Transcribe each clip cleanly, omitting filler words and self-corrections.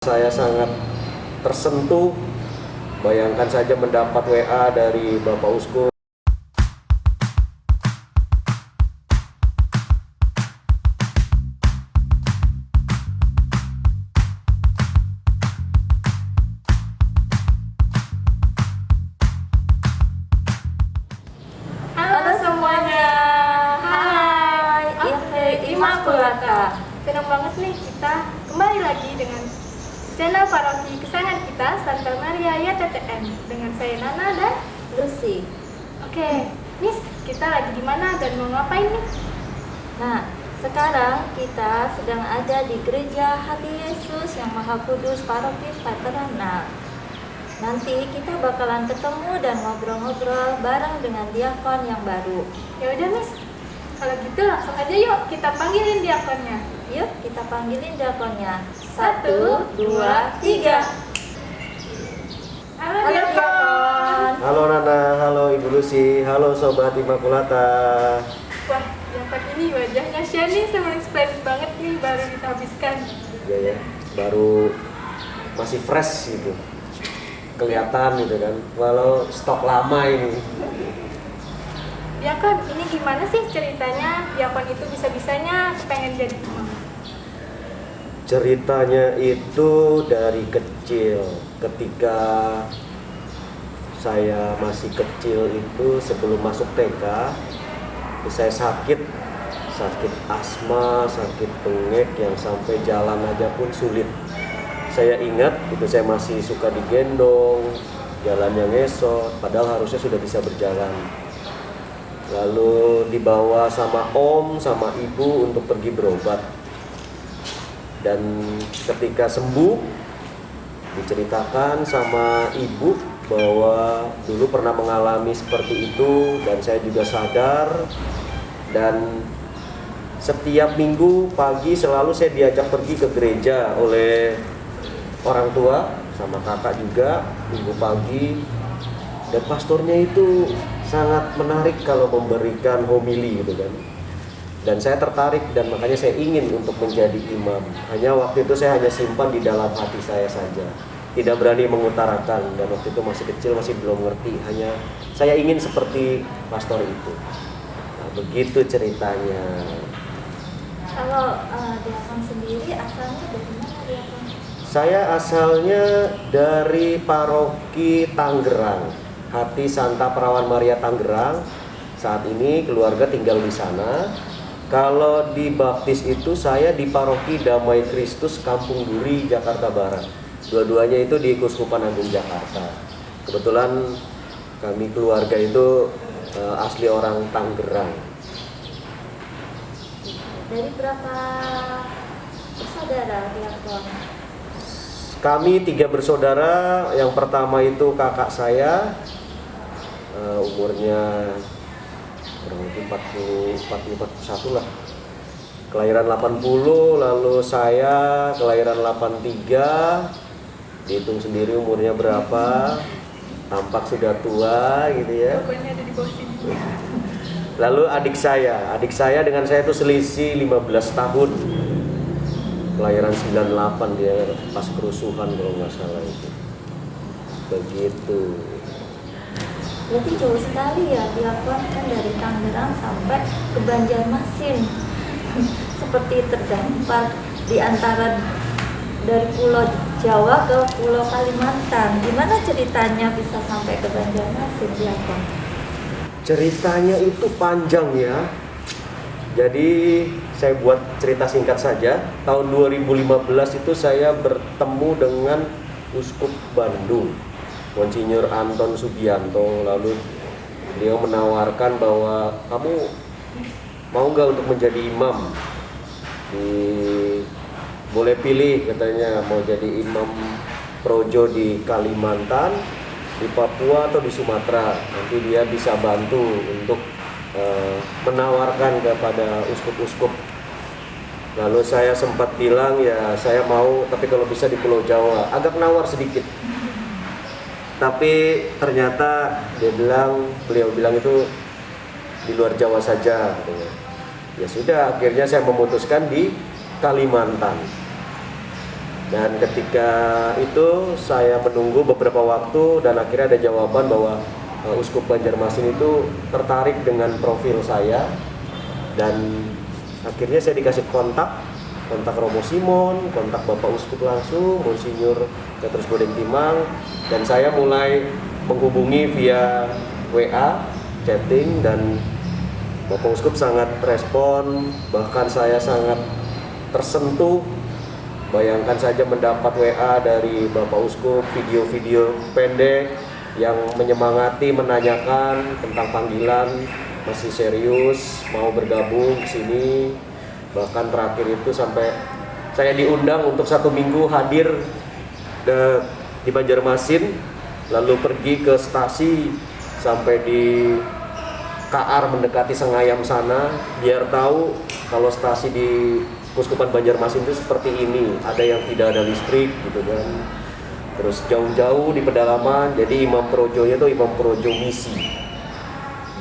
Saya sangat tersentuh, bayangkan saja mendapat WA dari Bapak Uskup. Halo semuanya, hai, Immaculata. Senang banget nih kita kembali lagi dengan channel paroki kesayangan kita Santa Maria YTTM dengan saya Nana dan Lucy. Oke, Miss, kita lagi di mana dan mau ngapain nih? Nah, sekarang kita sedang ada di Gereja Hati Yesus yang Maha Kudus Paroki Pateranal. Nanti kita bakalan ketemu dan ngobrol-ngobrol bareng dengan diakon yang baru. Ya udah Miss, kalau gitu langsung aja yuk kita panggilin diakonnya. Yuk kita panggilin diakonnya. 1, 2, 3. Halo Halo diakon. diakon. Halo Nana, halo Ibu Lucy, halo Sobat Immaculata. Wah, diakon ini wajahnya Shani sama splendid banget nih, baru kita habiskan. Ya, baru masih fresh gitu, kelihatan gitu kan, walau stok lama ini. Diakon, ini gimana sih ceritanya diakon itu bisa-bisanya pengen jadi imam? Ceritanya itu dari kecil, ketika saya masih kecil itu sebelum masuk TK, saya sakit asma, sakit bengek yang sampai jalan aja pun sulit. Saya ingat itu saya masih suka digendong, jalannya ngesot, padahal harusnya sudah bisa berjalan. Lalu dibawa sama om, sama ibu untuk pergi berobat. Dan ketika sembuh, diceritakan sama ibu bahwa dulu pernah mengalami seperti itu, dan saya juga sadar. Dan setiap minggu pagi selalu saya diajak pergi ke gereja oleh orang tua, sama kakak juga, minggu pagi. Dan pastornya itu sangat menarik kalau memberikan homili gitu kan. Dan saya tertarik dan makanya saya ingin untuk menjadi imam. Hanya waktu itu saya hanya simpan di dalam hati saya saja, tidak berani mengutarakan. Dan waktu itu masih kecil, masih belum ngerti. Hanya saya ingin seperti pastor itu. Nah, begitu ceritanya. Kalau diakon sendiri asalnya dari mana diakon? Saya asalnya dari paroki Tangerang, Hati Santa Perawan Maria Tangerang. Saat ini keluarga tinggal di sana. Kalau di baptis itu saya di paroki Damai Kristus Kampung Duri, Jakarta Barat. Dua-duanya itu di Keuskupan Agung Jakarta. Kebetulan kami keluarga itu asli orang Tangerang. Dari berapa bersaudara diakon? Kami 3 bersaudara. Yang pertama itu kakak saya, umurnya kurang lebih 41 lah, kelahiran 80. Lalu saya kelahiran 83, dihitung sendiri umurnya berapa, tampak sudah tua gitu ya. Pokoknya ada di bawah sini. Lalu adik saya dengan saya itu selisih 15 tahun, kelahiran 98, dia pas kerusuhan kalau nggak salah itu. Begitu. Berarti jauh sekali ya diakon, kan dari Tangerang sampai ke Banjarmasin. Seperti terdampar di antara dari Pulau Jawa ke Pulau Kalimantan. Gimana ceritanya bisa sampai ke Banjarmasin diakon? Ceritanya itu panjang ya. Jadi saya buat cerita singkat saja. Tahun 2015 itu saya bertemu dengan Uskup Bandung, Monsinyur Anton Sugianto. Lalu beliau menawarkan bahwa kamu mau nggak untuk menjadi imam? Boleh pilih katanya, mau jadi imam projo di Kalimantan, di Papua atau di Sumatera. Nanti dia bisa bantu untuk menawarkan kepada uskup-uskup. Lalu saya sempat bilang ya saya mau, tapi kalau bisa di Pulau Jawa. Agak nawar sedikit. Tapi ternyata beliau bilang itu di luar Jawa saja katanya. Ya sudah, akhirnya saya memutuskan di Kalimantan. Dan ketika itu saya menunggu beberapa waktu dan akhirnya ada jawaban bahwa Uskup Banjarmasin itu tertarik dengan profil saya, dan akhirnya saya dikasih kontak Romo Simon, kontak Bapak Uskup langsung, Monsinyur Petrus Bodeng Timang, dan saya mulai menghubungi via WA, chatting, dan Bapak Uskup sangat respon, bahkan saya sangat tersentuh. Bayangkan saja mendapat WA dari Bapak Uskup, video-video pendek yang menyemangati, menanyakan tentang panggilan, masih serius, mau bergabung di sini. Bahkan terakhir itu sampai saya diundang untuk 1 minggu hadir di Banjarmasin, lalu pergi ke stasi sampai di KR mendekati Sengayam sana, biar tahu kalau stasi di Uskupan Banjarmasin itu seperti ini, ada yang tidak ada listrik gitu kan. Terus jauh-jauh di pedalaman, jadi Imam Projonya itu Imam Projo misi.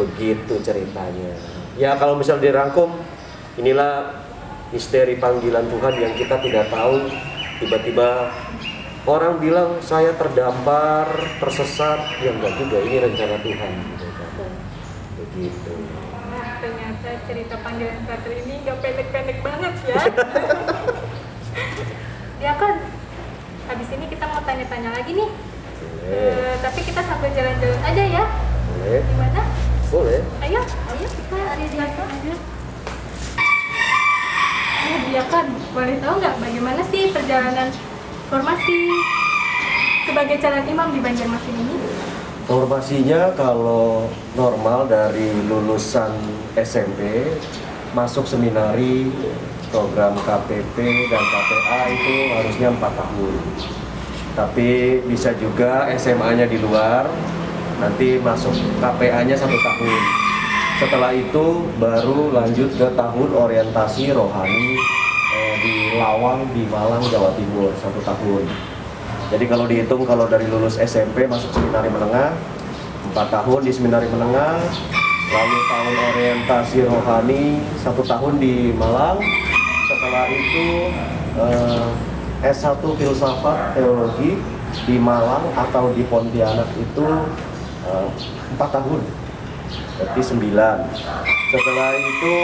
Begitu ceritanya. Ya kalau misal dirangkum, inilah misteri panggilan Tuhan yang kita tidak tahu. Tiba-tiba orang bilang saya terdampar, tersesat, ya enggak juga, ini rencana Tuhan gitu kan. Begitu. Ternyata cerita panggilan Frater ini gak pendek-pendek banget ya. Ya kan, habis ini kita mau tanya-tanya lagi nih. Tapi kita sambil jalan-jalan aja ya. Boleh. Gimana? Boleh. Ayo kita ada di aja. Ya kan, boleh tahu nggak bagaimana sih perjalanan formasi sebagai calon imam di Banjarmasin ini? Formasinya kalau normal dari lulusan SMP masuk seminari, program KPP dan KPA itu harusnya 4 tahun. Tapi bisa juga SMA-nya di luar, nanti masuk KPA-nya 1 tahun. Setelah itu baru lanjut ke tahun orientasi rohani di Lawang di Malang, Jawa Timur 1 tahun. Jadi kalau dihitung, kalau dari lulus SMP masuk seminari menengah 4 tahun di seminari menengah, lalu tahun orientasi rohani 1 tahun di Malang. Setelah itu S1 filsafat teologi di Malang atau di Pontianak itu 4 tahun, berarti 9. Setelah itu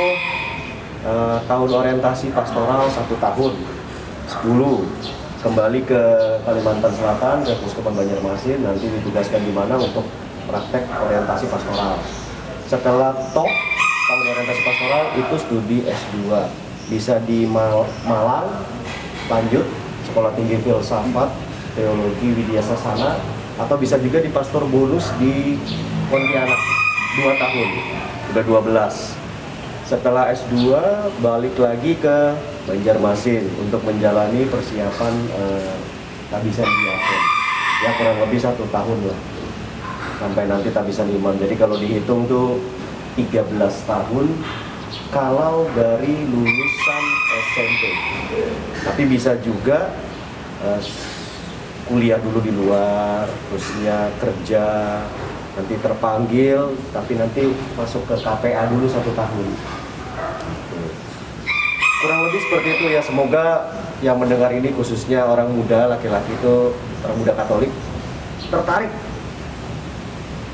tahun orientasi pastoral 1 tahun, 10. Kembali ke Kalimantan Selatan, ke Uskupan Banjarmasin, nanti ditugaskan di mana untuk praktek orientasi pastoral. Setelah tahun orientasi pastoral itu studi S2, bisa di Malang, lanjut Sekolah Tinggi Filsafat Teologi Widya Sasana, atau bisa juga di Pastor Bonus di Pontianak 2 tahun, udah 12. Setelah S2 balik lagi ke Banjarmasin untuk menjalani persiapan tabisan diakon. Ya kurang lebih 1 tahun lah sampai nanti tabisan imam. Jadi kalau dihitung tuh 13 tahun kalau dari lulusan SMP. Tapi bisa juga kuliah dulu di luar, terusnya kerja, nanti terpanggil, tapi nanti masuk ke KPA dulu 1 tahun. Kurang lebih seperti itu ya. Semoga yang mendengar ini khususnya orang muda, laki-laki itu, orang muda Katolik, tertarik.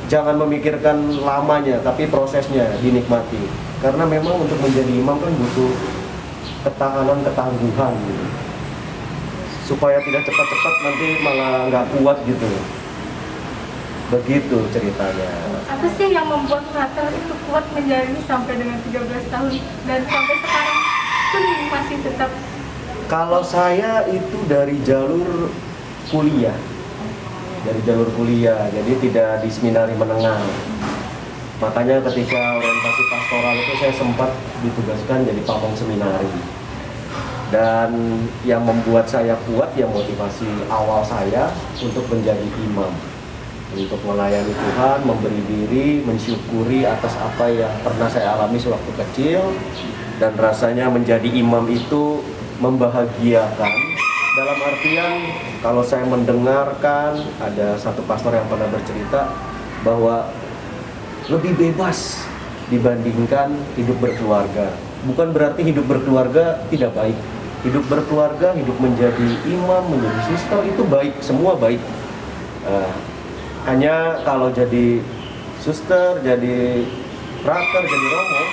Jangan memikirkan lamanya, tapi prosesnya dinikmati. Karena memang untuk menjadi imam kan butuh ketahanan, ketangguhan gitu. Supaya tidak cepat-cepat nanti malah nggak kuat gitu. Begitu ceritanya. Apa sih yang membuat Frater itu kuat menjalani sampai dengan 13 tahun dan sampai sekarang pun masih tetap? Kalau saya itu dari jalur kuliah, jadi tidak di seminari menengah. Makanya ketika orientasi pastoral itu saya sempat ditugaskan jadi pamong seminari. Dan yang membuat saya kuat, yang motivasi awal saya untuk menjadi imam, untuk melayani Tuhan, memberi diri, mensyukuri atas apa yang pernah saya alami sewaktu kecil, dan rasanya menjadi imam itu membahagiakan. Dalam artian, kalau saya mendengarkan ada satu pastor yang pernah bercerita bahwa lebih bebas dibandingkan hidup berkeluarga. Bukan berarti hidup berkeluarga tidak baik, hidup berkeluarga, hidup menjadi imam, menjadi suster itu baik, semua baik. Hanya kalau jadi suster, jadi prater, jadi romo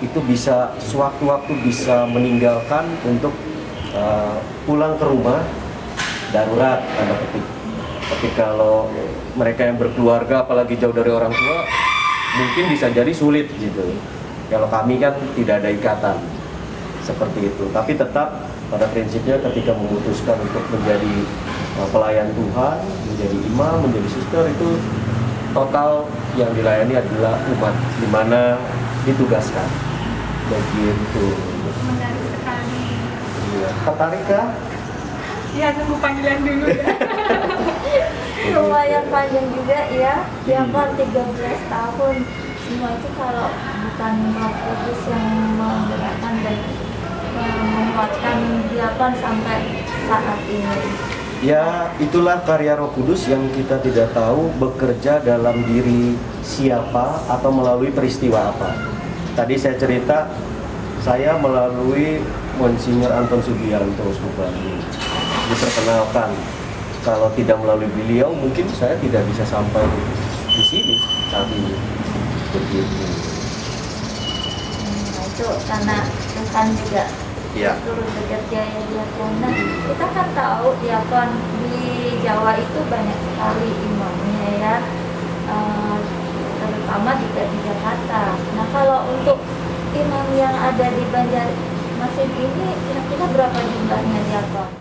itu bisa sewaktu-waktu bisa meninggalkan untuk pulang ke rumah darurat tanda petik. Tapi kalau mereka yang berkeluarga apalagi jauh dari orang tua mungkin bisa jadi sulit gitu. Kalau kami kan tidak ada ikatan seperti itu. Tapi tetap pada prinsipnya ketika memutuskan untuk menjadi pelayan Tuhan, menjadi imam, menjadi suster itu total yang dilayani adalah umat di mana ditugaskan. Begitu. Menarik sekali. Iya. Tertarik kah? Ya, tunggu panggilan dulu ya. Lumayan panjang juga ya, diakon 13 tahun. Semua itu kalau bukan Roh Kudus yang menggerakkan dan menguatkan diakon sampai saat ini. Ya, itulah karya Roh Kudus yang kita tidak tahu bekerja dalam diri siapa atau melalui peristiwa apa. Tadi saya cerita, saya melalui Monsinyur Anton Subianto Subandi diperkenalkan. Kalau tidak melalui beliau, mungkin saya tidak bisa sampai di sini saat ini. Begitu. Nah, itu karena Tuhan juga Ya. turut bekerja ya diakon. Nah, kita kan tahu diakon di Jawa itu banyak sekali imamnya ya, terutama juga di Jakarta. Nah, kalau untuk imam yang ada di Banjarmasin ini kira-kira berapa jumlahnya diakon?